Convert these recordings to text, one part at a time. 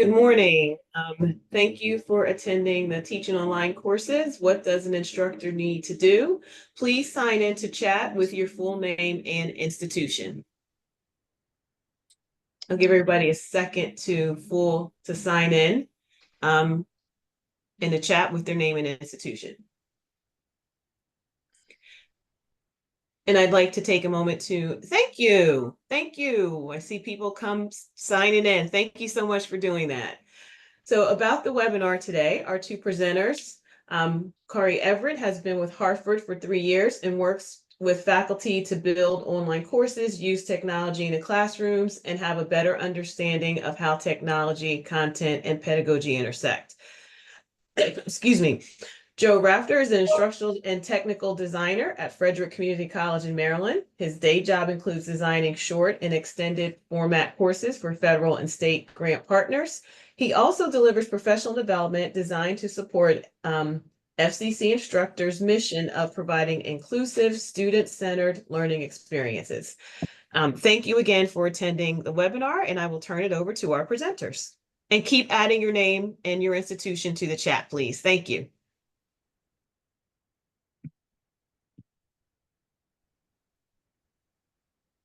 Good morning. Thank you for attending the Teaching Online courses. What does an instructor need to do? Please sign into chat with your full name and institution. I'll give everybody a second to sign in the chat with their name and institution. And I'd like to take a moment to thank you. Thank you. I see people come signing in. Thank you so much for doing that. So about the webinar today, our two presenters, Kari Everett has been with Harford for 3 years and works with faculty to build online courses, use technology in the classrooms, and have a better understanding of how technology, content, and pedagogy intersect. Excuse me. Joe Rafter is an instructional and technical designer at Frederick Community College in Maryland. His day job includes designing short and extended format courses for federal and state grant partners. He also delivers professional development designed to support FCC instructors' mission of providing inclusive, student-centered learning experiences. Thank you again for attending the webinar, and I will turn it over to our presenters. And keep adding your name and your institution to the chat, please. Thank you.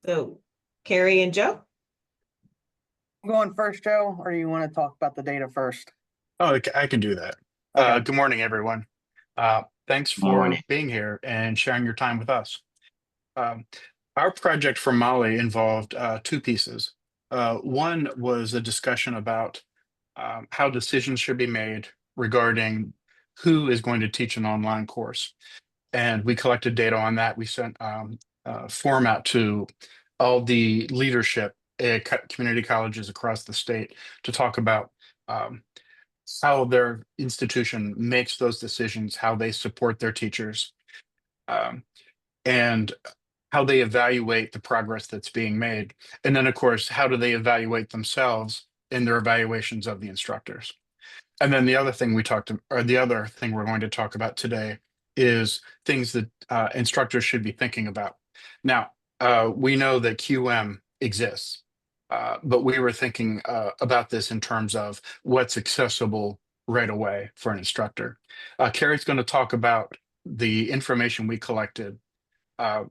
So, Kari and Joe? I'm going first, Joe, or do you want to talk about the data first? Oh, I can do that. Okay. Good morning, everyone. Thanks for being here and sharing your time with us. Our project for MOLLI involved two pieces. One was a discussion about how decisions should be made regarding who is going to teach an online course. And we collected data on that. We sent a form out to all the leadership at community colleges across the state to talk about how their institution makes those decisions, how they support their teachers, and how they evaluate the progress that's being made. And then, of course, how do they evaluate themselves in their evaluations of the instructors? And then the other thing we're going to talk about today is things that instructors should be thinking about. Now, we know that QM exists, but we were thinking about this in terms of what's accessible right away for an instructor. Kari's going to talk about the information we collected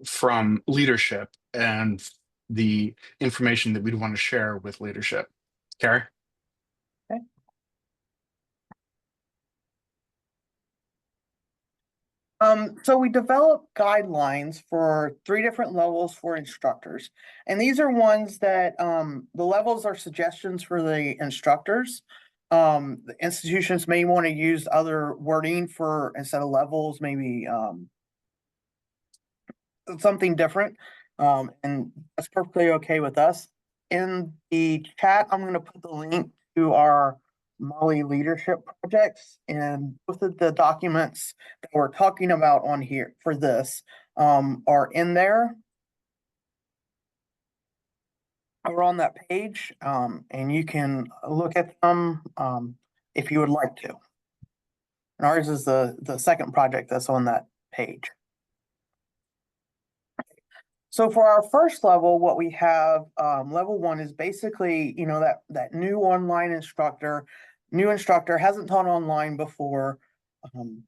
from leadership and the information that we'd want to share with leadership. Kari? Okay. So we developed guidelines for 3 different levels for instructors. And these are ones that the levels are suggestions for the instructors. The institutions may want to use other wording for instead of levels, maybe something different. And that's perfectly okay with us. In the chat, I'm going to put the link to our MOLLI leadership projects, and both of the documents that we're talking about on here for this are in there or on that page, and you can look at them if you would like to. And ours is the second project that's on that page. So for our first level, what we have, level 1 is basically, that new online instructor, hasn't taught online before, and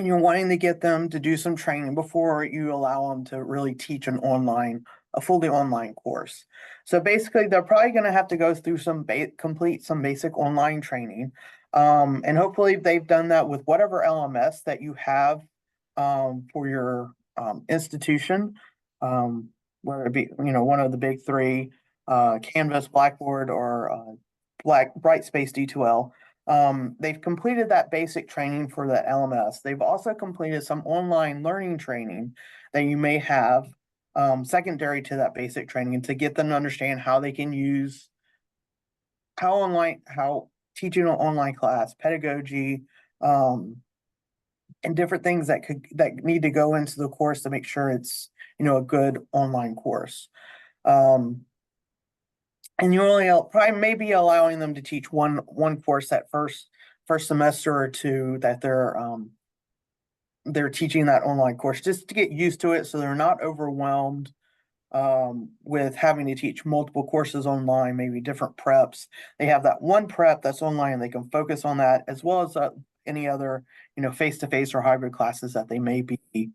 you're wanting to get them to do some training before you allow them to really teach a fully online course. So basically, they're probably going to have to go through complete some basic online training, and hopefully they've done that with whatever LMS that you have for your institution, whether it be one of the big 3, Canvas, Blackboard, or Brightspace D2L. They've completed that basic training for that LMS. They've also completed some online learning training that you may have secondary to that basic training, to get them to understand how they can use how teaching an online class, pedagogy, and different things that need to go into the course to make sure it's a good online course. And you only probably maybe allowing them to teach one course that first semester or 2 that they're teaching that online course, just to get used to it, so they're not overwhelmed with having to teach multiple courses online, maybe different preps. They have that one prep that's online and they can focus on that as well as any other, face-to-face or hybrid classes that they may be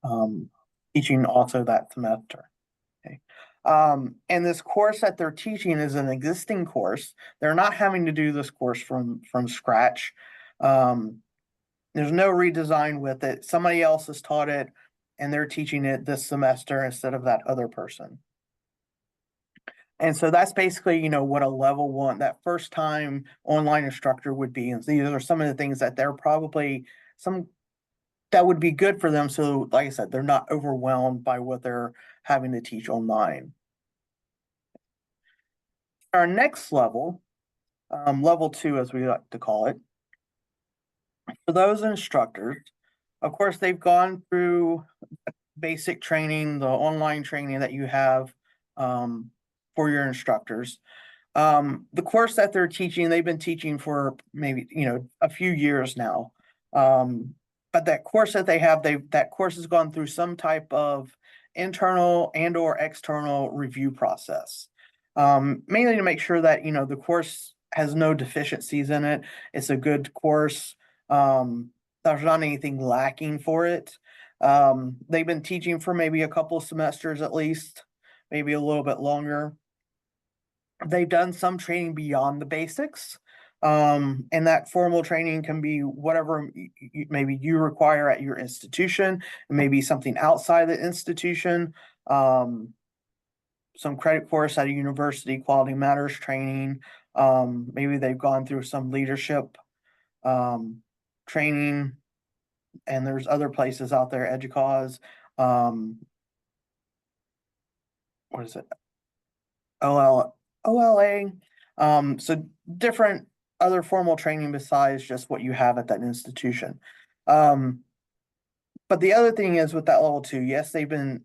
um, teaching also that semester. Okay. And this course that they're teaching is an existing course. They're not having to do this course from scratch. There's no redesign with it. Somebody else has taught it and they're teaching it this semester instead of that other person. And so that's basically, what a level one, that first time online instructor would be. And these are some of the things that they're probably that would be good for them. So like I said, they're not overwhelmed by what they're having to teach online. Our next level, level 2, as we like to call it, for those instructors, of course, they've gone through basic training, the online training that you have for your instructors. The course that they're teaching, they've been teaching for maybe, a few years now. But that course that they have, that course has gone through some type of internal and or external review process. Mainly to make sure that, the course has no deficiencies in it. It's a good course. There's not anything lacking for it. They've been teaching for maybe a couple of semesters at least, maybe a little bit longer. They've done some training beyond the basics. And that formal training can be whatever maybe you require at your institution, maybe something outside the institution, some credit course at a university, quality matters training. Maybe they've gone through some leadership training, and there's other places out there, EDUCAUSE, what is it? OLA. So different other formal training besides just what you have at that institution. But the other thing is with that level 2, yes, they've been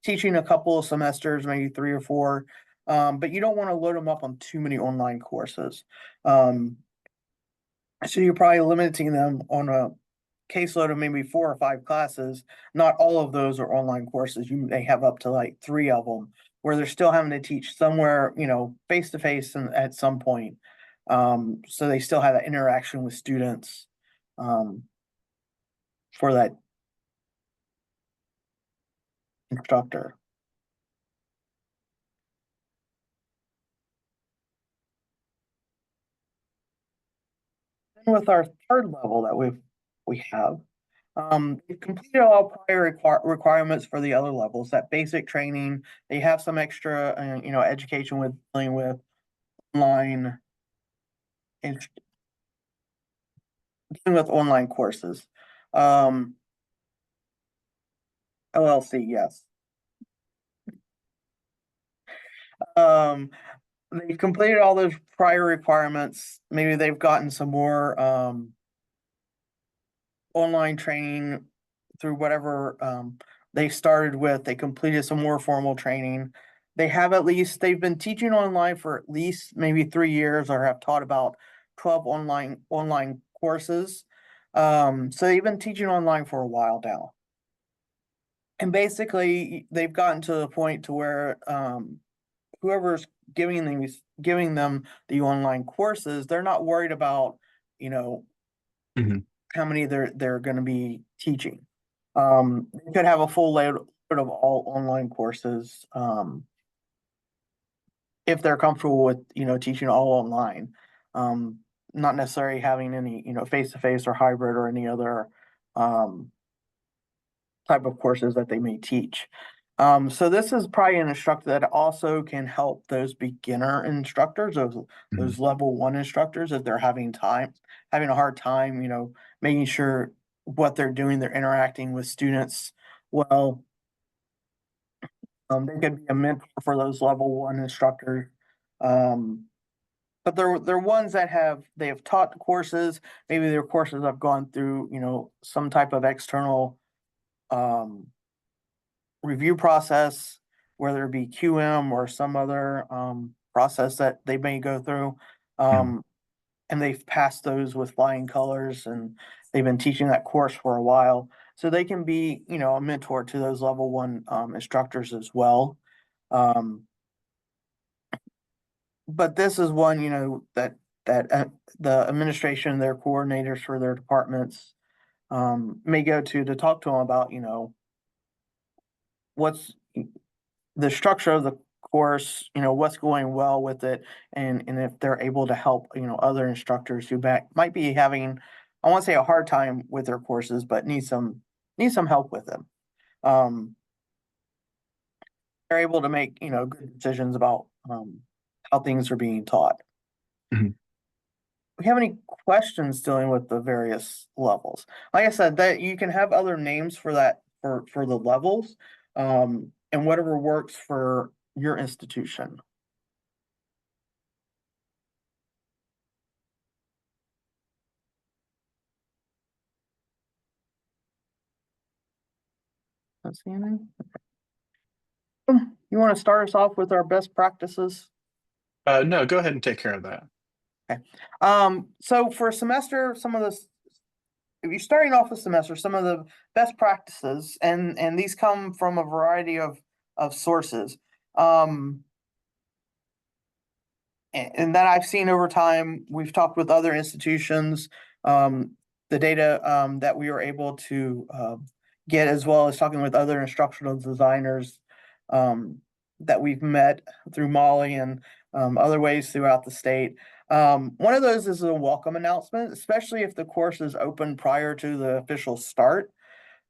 teaching a couple of semesters, maybe 3 or 4, but you don't want to load them up on too many online courses. So you're probably limiting them on a caseload of maybe 4 or 5 classes. Not all of those are online courses. You may have up to like 3 of them where they're still having to teach somewhere, face to face and at some point. So they still have that interaction with students for that instructor. And with our third level that we have, they've completed all prior requirements for the other levels, that basic training. They have some extra, education with dealing with online, dealing with online courses. LLC, yes. They've completed all those prior requirements. Maybe they've gotten some more online training through whatever they started with. They completed some more formal training. They've been teaching online for at least maybe 3 years or have taught about 12 online courses. So they've been teaching online for a while now. And basically they've gotten to the point to where whoever's giving them the online courses, they're not worried about, how many they're going to be teaching. They could have a full load of all online courses if they're comfortable with, teaching all online. Not necessarily having any, face-to-face or hybrid or any other type of courses that they may teach. So this is probably an instructor that also can help those beginner instructors, those level 1 instructors, if they're having a hard time, making sure what they're doing, they're interacting with students well. They could be a mentor for those level 1 instructors. But they're ones that they have taught the courses. Maybe their courses have gone through, some type of external review process, whether it be QM or some other process that they may go through. And they've passed those with flying colors, and they've been teaching that course for a while. So they can be, a mentor to those level one instructors as well. But this is one, that the administration, their coordinators for their departments may go to talk to them about, what's the structure of the course, what's going well with it, and if they're able to help, other instructors who might be having, I won't say a hard time with their courses, but need some help with them. They're able to make, good decisions about how things are being taught. Mhm. We have any questions dealing with the various levels? Like I said, that you can have other names for that for the levels, and whatever works for your institution. Not seeing any? You want to start us off with our best practices? No, go ahead and take care of that. Okay. So for a semester, some of this, if you're starting off a semester, some of the best practices, and these come from a variety of sources, and that I've seen over time. We've talked with other institutions, the data that we were able to get, as well as talking with other instructional designers that we've met through MOLLI and other ways throughout the state. One of those is a welcome announcement, especially if the course is open prior to the official start.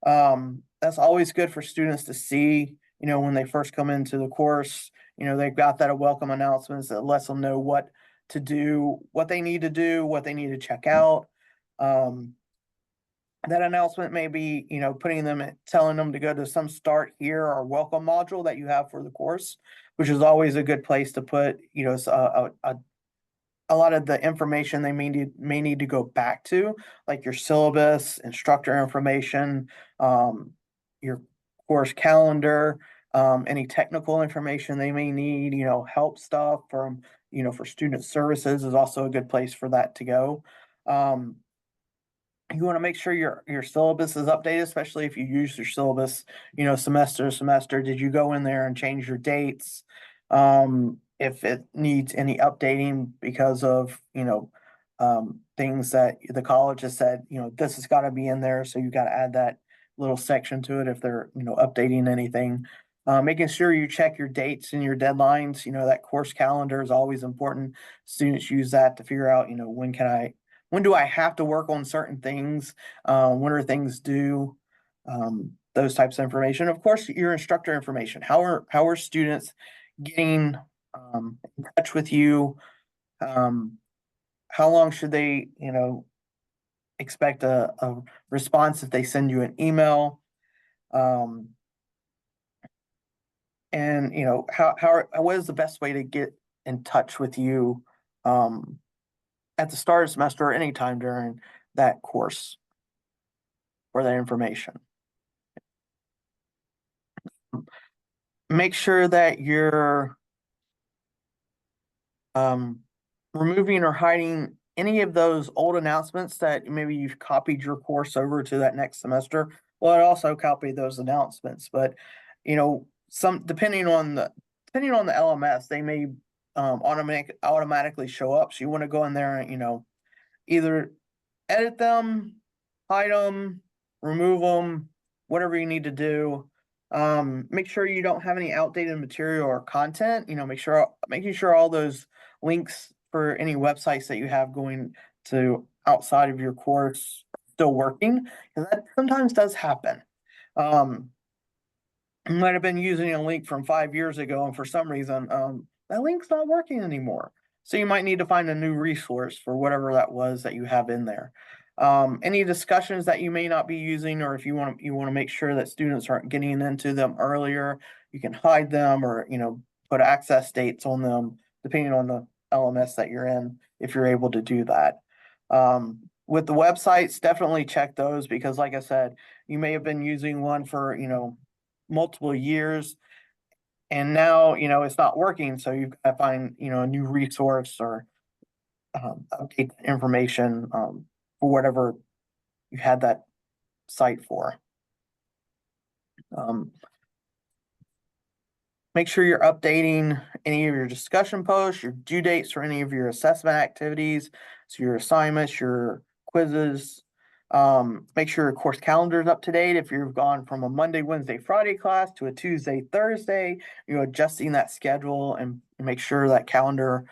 That's always good for students to see, when they first come into the course. They've got that welcome announcements that lets them know what to do, what they need to do, what they need to check out. That announcement may be, telling them to go to some start here or welcome module that you have for the course, which is always a good place to put, a lot of the information they may need to go back to, like your syllabus, instructor information, your course calendar, any technical information they may need, help stuff from, for student services is also a good place for that to go. You want to make sure your syllabus is updated, especially if you use your syllabus, semester to semester. Did you go in there and change your dates? If it needs any updating because of, things that the college has said, this has got to be in there. So you got to add that little section to it if they're, updating anything. Making sure you check your dates and your deadlines. That course calendar is always important. Students use that to figure out, when do I have to work on certain things? When are things due? Those types of information. Of course, your instructor information. How are students getting in touch with you? How long should they, expect a response if they send you an email? And what is the best way to get in touch with you at the start of the semester or anytime during that course for that information? Make sure that you're removing or hiding any of those old announcements that maybe you've copied your course over to that next semester. Well, I'd also copy those announcements, but some depending on the LMS, they may automatically show up. So you want to go in there and either edit them, hide them, remove them, whatever you need to do. Make sure you don't have any outdated material or content. Making sure all those links for any websites that you have going to outside of your course still working, because that sometimes does happen. You might have been using a link from 5 years ago, and for some reason, that link's not working anymore. So you might need to find a new resource for whatever that was that you have in there. Any discussions that you may not be using, or if you want to make sure that students aren't getting into them earlier, you can hide them or put access dates on them depending on the LMS that you're in, if you're able to do that. With the websites, definitely check those, because like I said, you may have been using one for multiple years, and now it's not working, so you've got to find a new resource or update the information for whatever you had that site for. Um, Make sure you're updating any of your discussion posts, your due dates for any of your assessment activities, so your assignments, your quizzes. Make sure your course calendar is up to date. If you've gone from a Monday, Wednesday, Friday class to a Tuesday, Thursday, you're adjusting that schedule and make sure that calendar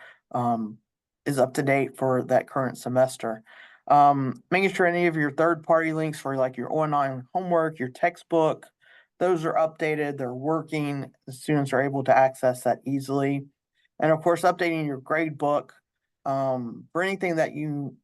is up to date for that current semester. Making sure any of your third-party links for like your online homework, your textbook, those are updated, they're working, the students are able to access that easily. And of course, updating your grade book for anything that you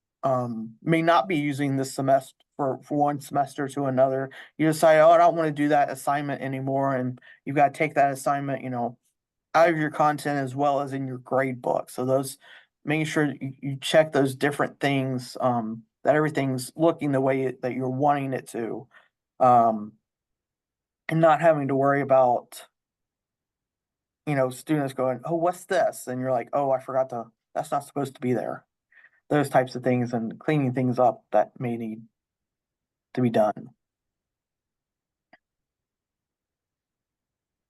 may not be using this semester for one semester to another. You decide, oh, I don't want to do that assignment anymore, and you've got to take that assignment, out of your content as well as in your grade book. So those, making sure you check those different things, that everything's looking the way that you're wanting it to. And not having to worry about, students going, oh, what's this? And you're like, oh, that's not supposed to be there. Those types of things and cleaning things up that may need to be done.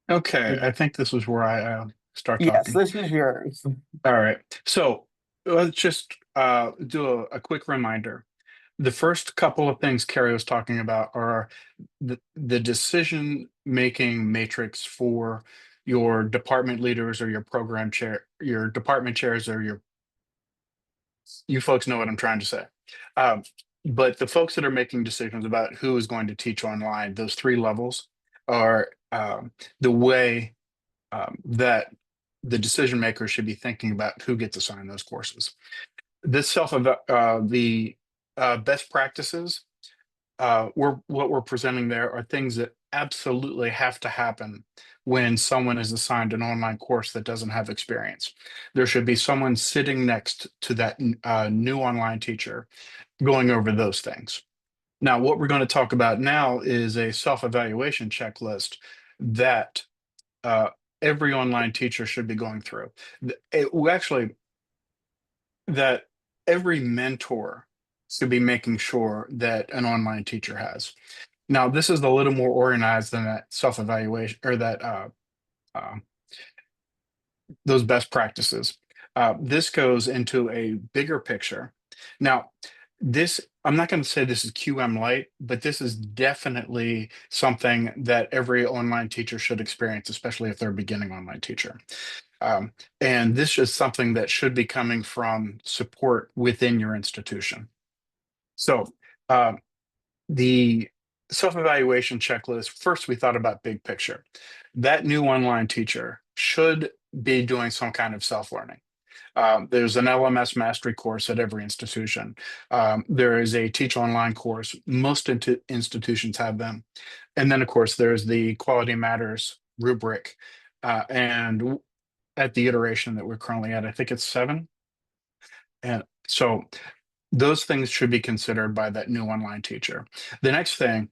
Okay, I think this is where I start Yes, talking. this is yours. All right. So let's just do a quick reminder. The first couple of things Kari was talking about are the decision-making matrix for your department leaders or your program chair, your department chairs, or you folks know what I'm trying to say. But the folks that are making decisions about who is going to teach online, those three levels are the way that the decision makers should be thinking about who gets assigned those courses. This the best practices, what we're presenting there are things that absolutely have to happen when someone is assigned an online course that doesn't have experience. There should be someone sitting next to that new online teacher going over those things. Now, what we're going to talk about now is a self-evaluation checklist that uh, every online teacher should be going through. Actually, that every mentor should be making sure that an online teacher has. Now, this is a little more organized than that self-evaluation or that uh, those best practices. This goes into a bigger picture. Now, I'm not going to say this is QM light, but this is definitely something that every online teacher should experience, especially if they're a beginning online teacher. And this is something that should be coming from support within your institution. So the self-evaluation checklist, first we thought about big picture. That new online teacher should be doing some kind of self-learning. There's an LMS mastery course at every institution. There is a teach online course. Most institutions have them. And then, of course, there's the Quality Matters rubric. And at the iteration that we're currently at, I think it's 7. And so those things should be considered by that new online teacher. The next thing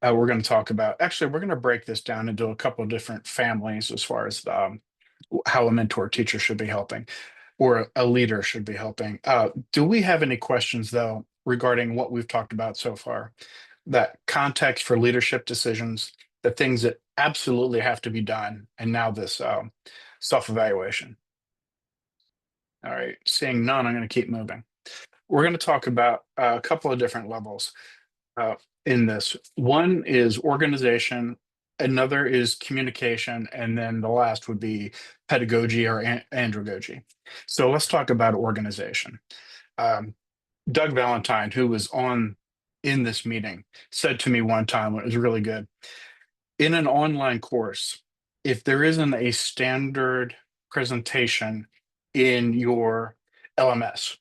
we're going to talk about, actually, we're going to break this down into a couple of different families as far as how a mentor teacher should be helping or a leader should be helping. Do we have any questions, though, regarding what we've talked about so far? That context for leadership decisions, the things that absolutely have to be done, and now this self-evaluation. All right, seeing none, I'm going to keep moving. We're going to talk about a couple of different levels in this. One is organization, another is communication, and then the last would be pedagogy or andragogy. So let's talk about organization. Doug Valentine, who was in this meeting, said to me one time, it was really good. In an online course, if there isn't a standard presentation in your LMS,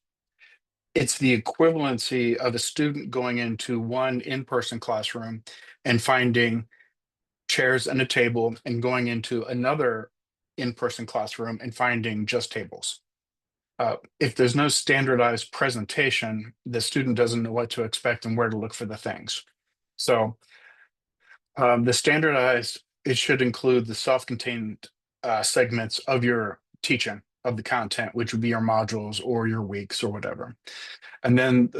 it's the equivalency of a student going into one in-person classroom and finding chairs and a table and going into another in-person classroom and finding just tables. If there's no standardized presentation, the student doesn't know what to expect and where to look for the things. So the standardized, it should include the self-contained segments of your teaching of the content, which would be your modules or your weeks or whatever. And then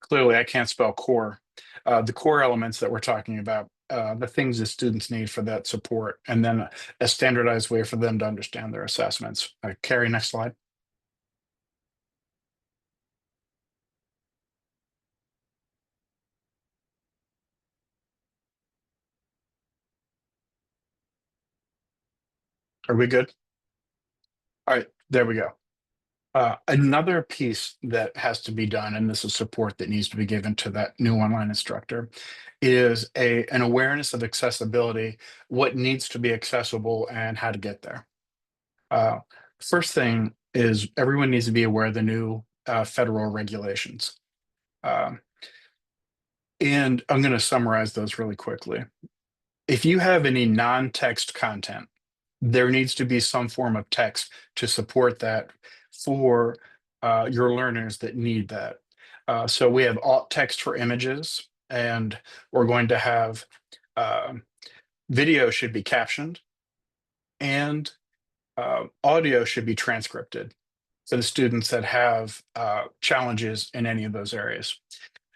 clearly I can't spell core. The core elements that we're talking about the things the students need for that support, and then a standardized way for them to understand their assessments. Kari, next slide. Are we good? All right, there we go. Another piece that has to be done, and this is support that needs to be given to that new online instructor, is an awareness of accessibility, what needs to be accessible and how to get there. First thing is everyone needs to be aware of the new federal regulations. And I'm going to summarize those really quickly. If you have any non-text content, there needs to be some form of text to support that for your learners that need that. So we have alt text for images, and we're going to have video should be captioned, and audio should be transcripted for the students that have challenges in any of those areas.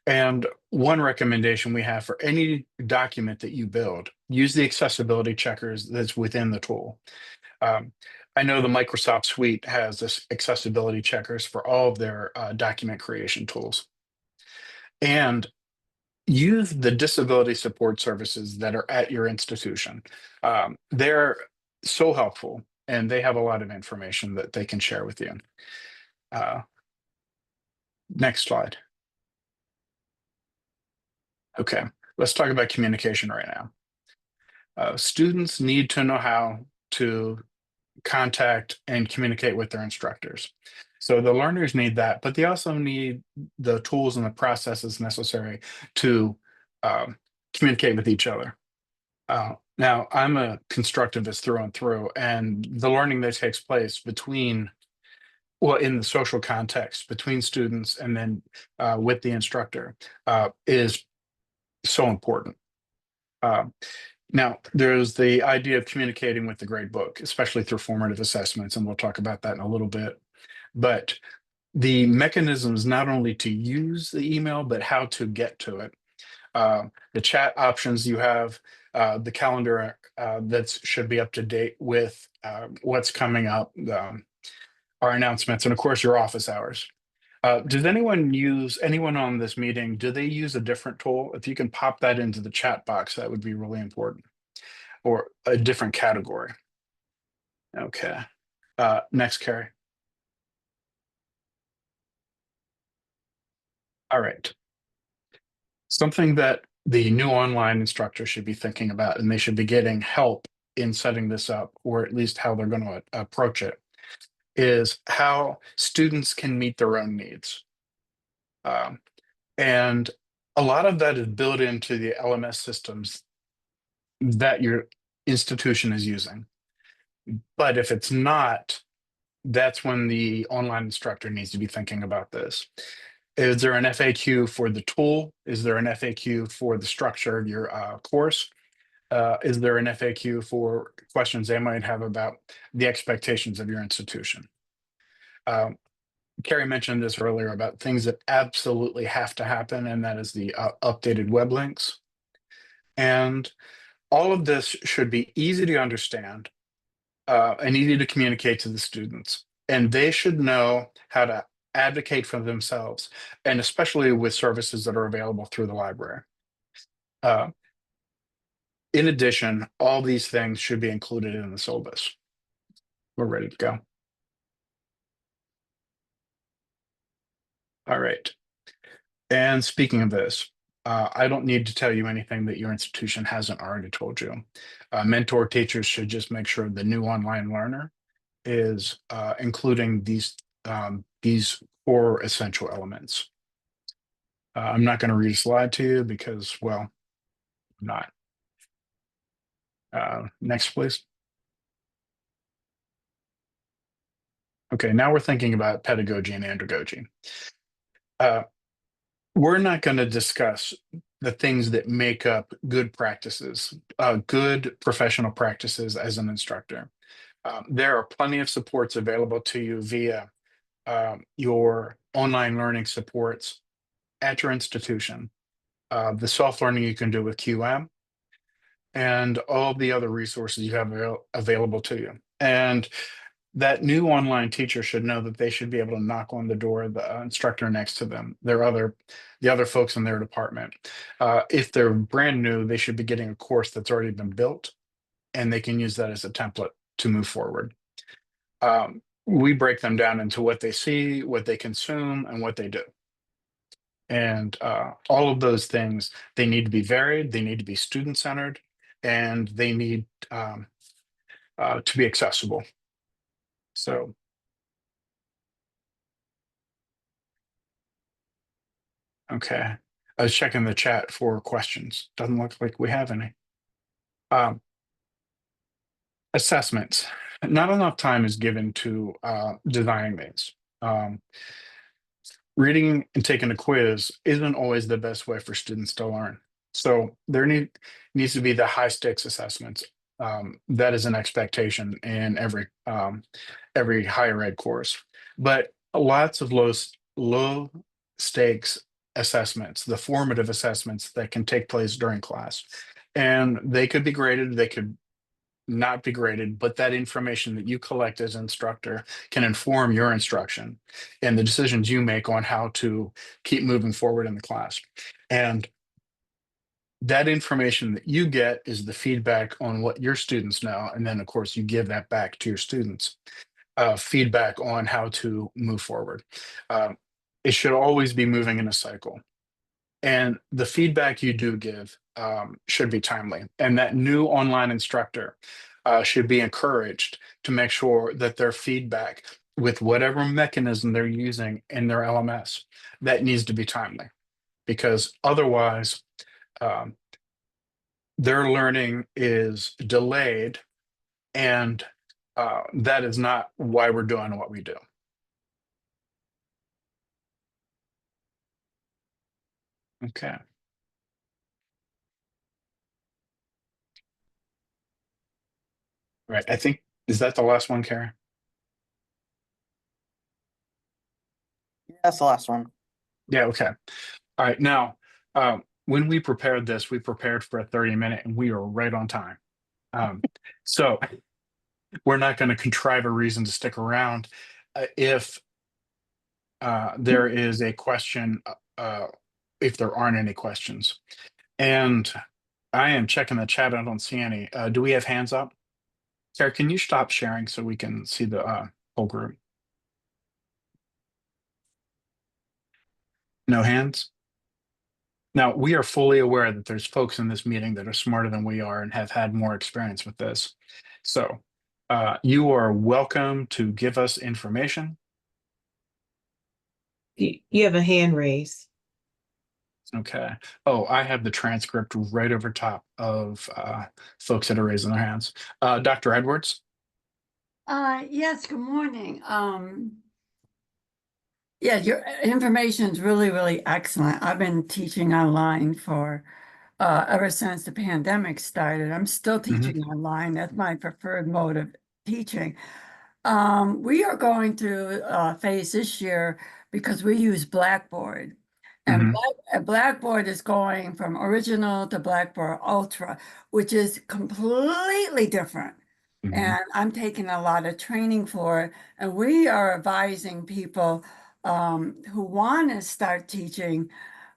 And one recommendation we have for any document that you build, use the accessibility checkers that's within the tool. I know the Microsoft Suite has this accessibility checkers for all of their document creation tools. And use the disability support services that are at your institution. They're so helpful, and they have a lot of information that they can share with you. Next slide. Okay, let's talk about communication right now. Students need to know how to contact and communicate with their instructors. So the learners need that, but they also need the tools and the processes necessary to communicate with each other. Now, I'm a constructivist through and through, and the learning that takes place between, well, in the social context between students and then with the instructor is so important. Now, there's the idea of communicating with the grade book, especially through formative assessments, and we'll talk about that in a little bit. But the mechanisms not only to use the email, but how to get to it. The chat options you have, the calendar that should be up to date with what's coming up, our announcements, and of course your office hours. Does anyone on this meeting, do they use a different tool? If you can pop that into the chat box, that would be really important. Or a different category. Okay. Next, Kari. All right. Something that the new online instructor should be thinking about, and they should be getting help in setting this up, or at least how they're going to approach it, is how students can meet their own needs. And a lot of that is built into the LMS systems that your institution is using. But if it's not, that's when the online instructor needs to be thinking about this. Is there an FAQ for the tool? Is there an FAQ for the structure of your course? Is there an FAQ for questions they might have about the expectations of your institution? Kari mentioned this earlier about things that absolutely have to happen, and that is the updated web links. And all of this should be easy to understand and easy to communicate to the students. And they should know how to advocate for themselves, and especially with services that are available through the library. In addition, all these things should be included in the syllabus. We're ready to go. All right. And speaking of this, I don't need to tell you anything that your institution hasn't already told you. Mentor teachers should just make sure the new online learner is including these core essential elements. I'm not going to read a slide to you because, well, I'm not. Next, please. Okay, now we're thinking about pedagogy and andragogy. We're not going to discuss the things that make up good practices, good professional practices as an instructor. There are plenty of supports available to you via your online learning supports at your institution. The self-learning you can do with QM, and all the other resources you have available to you. And that new online teacher should know that they should be able to knock on the door of the instructor next to them, the other folks in their department. If they're brand new, they should be getting a course that's already been built, and they can use that as a template to move forward. We break them down into what they see, what they consume, and what they do. And all of those things, they need to be varied, they need to be student-centered, and they need to be accessible. So, okay. I was checking the chat for questions. Doesn't look like we have any. Assessments. Not enough time is given to designing these. Reading and taking a quiz isn't always the best way for students to learn. So there needs to be the high stakes assessments. That is an expectation in every higher ed course. But lots of low stakes assessments, the formative assessments that can take place during class. And they could be graded, they could not be graded, but that information that you collect as instructor can inform your instruction and the decisions you make on how to keep moving forward in the class. And that information that you get is the feedback on what your students know. And then, of course, you give that back to your students, feedback on how to move forward. It should always be moving in a cycle. And the feedback you do give should be timely. And that new online instructor should be encouraged to make sure that their feedback with whatever mechanism they're using in their LMS, that needs to be timely. Because otherwise, their learning is delayed, and that is not why we're doing what we do. Okay. Right. I think, is that the last one, Karen? That's the last one. Yeah. Okay. All right. Now, when we prepared this, we prepared for a 30-minute, and we are right on time. So we're not going to contrive a reason to stick around. If there is a question, if there aren't any questions. And I am checking the chat. I don't see any. Do we have hands up? Sarah, can you stop sharing so we can see the whole group? No hands? Now, we are fully aware that there's folks in this meeting that are smarter than we are and have had more experience with this. So you are welcome to give us information. You have a hand raised. Okay. Oh, I have the transcript right over top of folks that are raising their hands. Dr. Edwards? Yes, good morning. Yeah, your information is really, really excellent. I've been teaching online for ever since the pandemic started. I'm still teaching online. That's my preferred mode of teaching. We are going through a phase this year because we use Blackboard. And Blackboard is going from original to Blackboard Ultra, which is completely different. And I'm taking a lot of training for it. And we are advising people who want to start teaching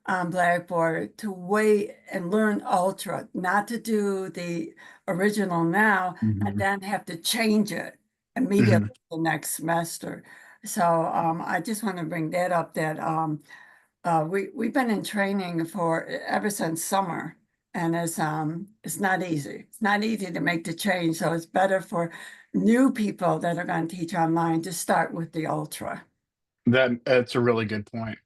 on Blackboard to wait and learn Ultra, not to do the original now and then have to change it immediately the next semester. So I just want to bring that up, that we've been in training for ever since summer, and it's not easy. It's not easy to make the change. So it's better for new people that are going to teach online to start with the Ultra. That's a really good point.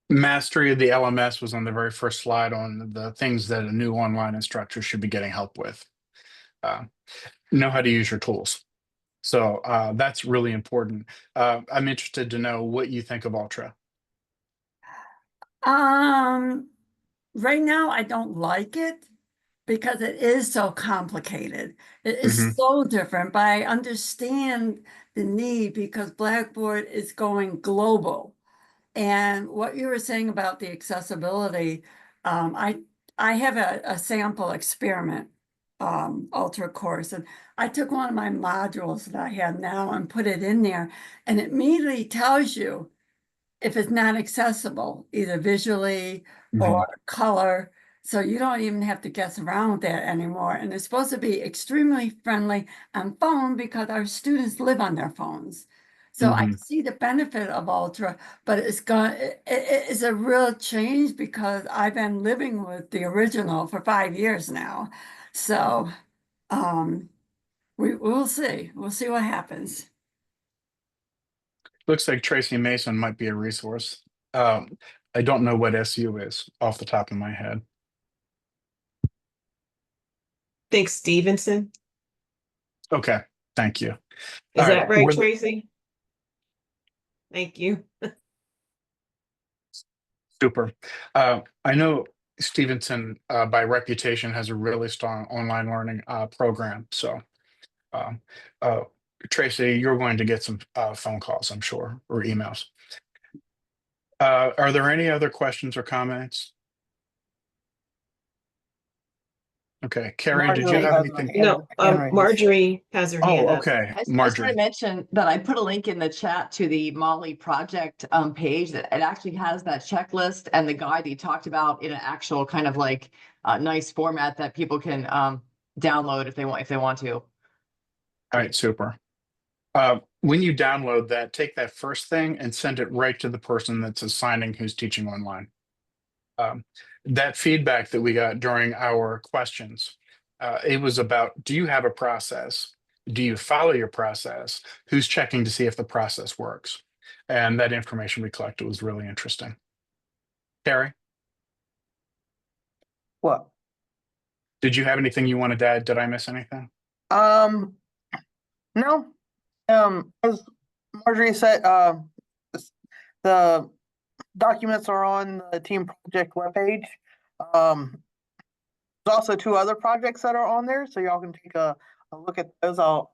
Mastery of the LMS was on the very first slide on the things that a new online instructor should be getting help with. Know how to use your tools. So that's really important. I'm interested to know what you think of Ultra. Right now, I don't like it because it is so complicated. It is so different, but I understand the need because Blackboard is going global. And what you were saying about the accessibility, I I have a sample experiment ultra course, and I took one of my modules that I have now and put it in there, and it immediately tells you if it's not accessible, either visually or color. So you don't even have to guess around with that anymore. And it's supposed to be extremely friendly on phone because our students live on their phones. So I see the benefit of Ultra, but it is a real change because I've been living with the original for 5 years now. So we'll see. We'll see what happens. Looks like Tracy Mason might be a resource. I don't know what SU is off the top of my head. Think Stevenson. Okay, thank you. Is All that right, we're- Tracy? Thank you. Super. I know Stevenson, by reputation, has a really strong online learning program. So, um, Tracy, you're going to get some phone calls, I'm sure, or emails. Are there any other questions or comments? Okay, Karen, did you Marjorie have has anything? No, hand raised. Marjorie has her hand Oh, up. okay, I just want Marjorie. to mention that I put a link in the chat to the MOLLI project page that it actually has that checklist and the guide that you talked about in an actual kind of like nice format that people can download if they want to. All right, super. When you download that, take that first thing and send it right to the person that's assigning who's teaching online. That feedback that we got during our questions, it was about, do you have a process? Do you follow your process? Who's checking to see if the process works? And that information we collected was really interesting. Kari, What? did you have anything you wanted to add? Did I miss anything? No. As Marjorie said, the documents are on the team project webpage. There's also 2 other projects that are on there, so y'all can take a look at those. I'll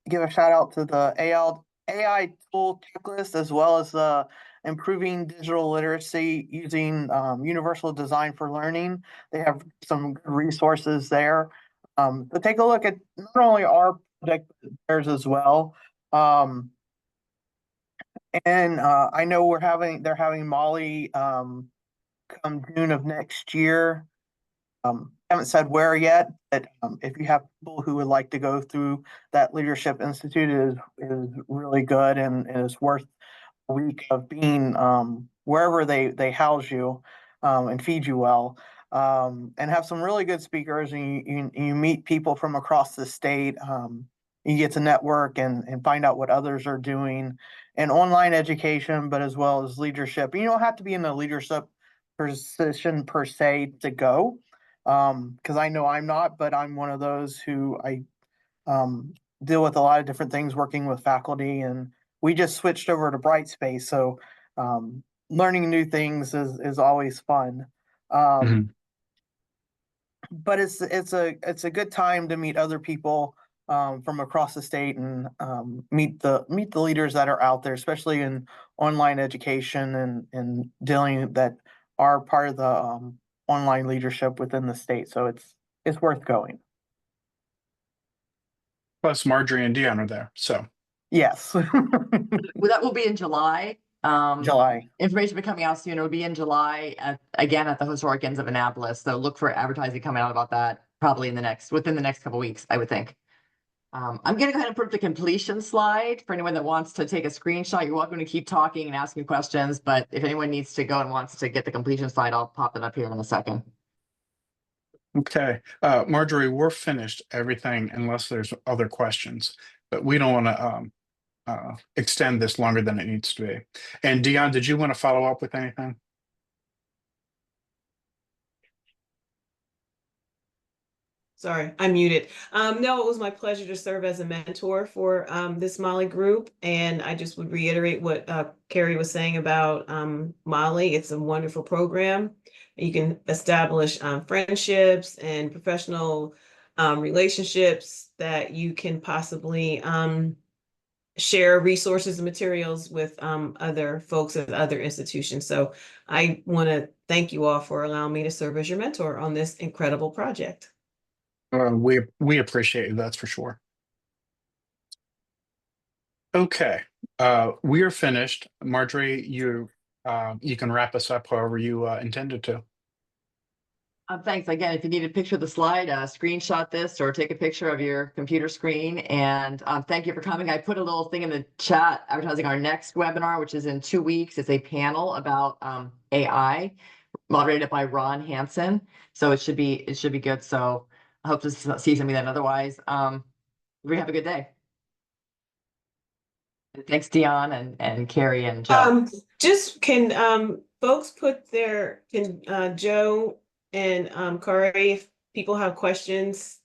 give a shout out to the AI tool checklist, as well as the improving digital literacy using universal design for learning. They have some good resources there. So take a look at not only our project, but theirs as well. And I know they're having MOLLI come June of next year. Haven't said where yet, but if you have people who would like to go through that Leadership Institute, is really good and is worth a week of being wherever they house you and feed you well. And have some really good speakers, and you meet people from across the state. You get to network and find out what others are doing in online education, but as well as leadership. You don't have to be in a leadership position per se to go, because I know I'm not, but I'm one of those who I deal with a lot of different things working with faculty, and we just switched over to Brightspace, so learning new things is always fun. But it's a good time to meet other people from across the state and meet the leaders that are out there, especially in online education and dealing that are part of the online leadership within the state. So it's worth going. Plus Marjorie and Dionne are there, so. Yes. Well, that will be in July. July. Information will be coming out soon. It will be in July again at the Historic Inns of Annapolis. So look for advertising coming out about that probably within the next couple of weeks, I would think. I'm going to go ahead and put up the completion slide for anyone that wants to take a screenshot. You're welcome to keep talking and asking questions, but if anyone needs to go and wants to get the completion slide, I'll pop it up here in a second. Okay, Marjorie, we're finished everything unless there's other questions, but we don't want to extend this longer than it needs to be. And Dionne, did you want to follow up with anything? Sorry, I'm muted. No, it was my pleasure to serve as a mentor for this MOLLI group. And I just would reiterate what Kari was saying about MOLLI. It's a wonderful program. You can establish friendships and professional relationships that you can possibly share resources and materials with other folks at other institutions. So I want to thank you all for allowing me to serve as your mentor on this incredible project. We appreciate you, that's for sure. Okay, we are finished. Marjorie, you can wrap us up however you intended to. Thanks. Again, if you need a picture of the slide, screenshot this or take a picture of your computer screen. And thank you for coming. I put a little thing in the chat advertising our next webinar, which is in 2 weeks. It's a panel about AI, moderated by Ron Hansen. So it should be good. So I hope to see something then. Otherwise, we have a good day. Thanks, Dionne and Kari and Joe. Just can folks put their Joe and Kari, if people have questions,